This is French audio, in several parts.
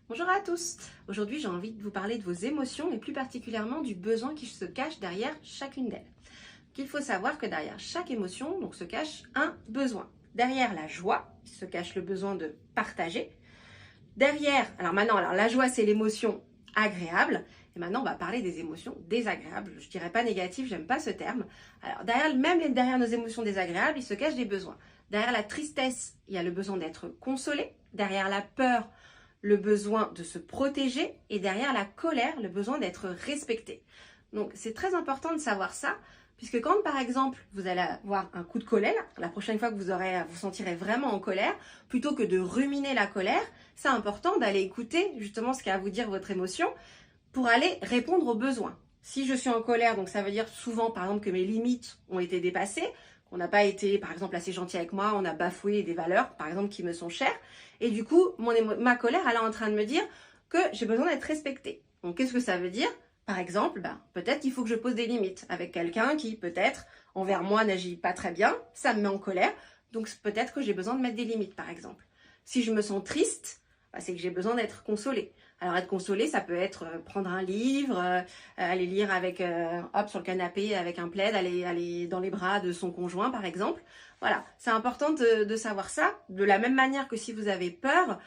Bonjour à tous. Aujourd'hui, j'ai envie de vous parler de vos émotions et plus particulièrement du besoin qui se cache derrière chacune d'elles. Il faut savoir que derrière chaque émotion, se cache un besoin. Derrière la joie, il se cache le besoin de partager. Derrière, alors la joie, c'est l'émotion agréable. Et maintenant, on va parler des émotions désagréables. Je dirais pas négatives, j'aime pas ce terme. Alors, derrière nos émotions désagréables, il se cache des besoins. Derrière la tristesse, il y a le besoin d'être consolé. Derrière la peur, le besoin de se protéger. Et derrière la colère, le besoin d'être respecté. Donc, c'est très important de savoir ça. Puisque quand, par exemple, vous allez avoir un coup de colère, la prochaine fois que vous sentirez vraiment en colère, plutôt que de ruminer la colère, c'est important d'aller écouter justement ce qu'a à vous dire votre émotion pour aller répondre aux besoins. Si je suis en colère, donc ça veut dire souvent, par exemple, que mes limites ont été dépassées, qu'on n'a pas été, par exemple, assez gentil avec moi, on a bafoué des valeurs, par exemple, qui me sont chères, et du coup, ma colère, elle est en train de me dire que j'ai besoin d'être respectée. Donc, qu'est-ce que ça veut dire ? Par exemple, peut-être qu'il faut que je pose des limites avec quelqu'un qui, peut-être, envers moi, n'agit pas très bien, ça me met en colère, donc peut-être que j'ai besoin de mettre des limites, par exemple. Si je me sens triste, c'est que j'ai besoin d'être consolée. Alors être consolée, ça peut être prendre un livre, aller lire avec, sur le canapé avec un plaid, aller dans les bras de son conjoint, par exemple. Voilà, c'est important de savoir ça. De la même manière que si vous avez peur,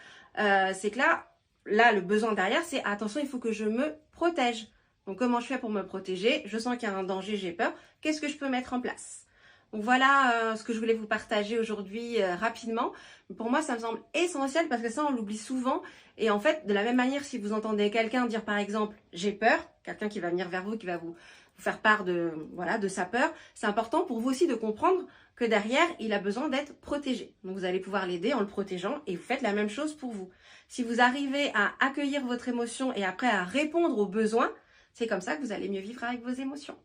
c'est que là, le besoin derrière, c'est attention, il faut que je me protège. Donc, comment je fais pour me protéger? Je sens qu'il y a un danger, j'ai peur. Qu'est-ce que je peux mettre en place? Donc, voilà ce que je voulais vous partager aujourd'hui rapidement. Pour moi, ça me semble essentiel parce que ça, on l'oublie souvent. Et en fait, de la même manière, si vous entendez quelqu'un dire, par exemple, j'ai peur, quelqu'un qui va venir vers vous, qui va vous faire part de sa peur, c'est important pour vous aussi de comprendre que derrière, il a besoin d'être protégé. Donc, vous allez pouvoir l'aider en le protégeant et vous faites la même chose pour vous. Si vous arrivez à accueillir votre émotion et après à répondre aux besoins, c'est comme ça que vous allez mieux vivre avec vos émotions.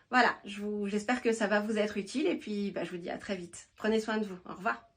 Voilà, j'espère que ça va vous être utile et puis je vous dis à très vite. Prenez soin de vous. Au revoir.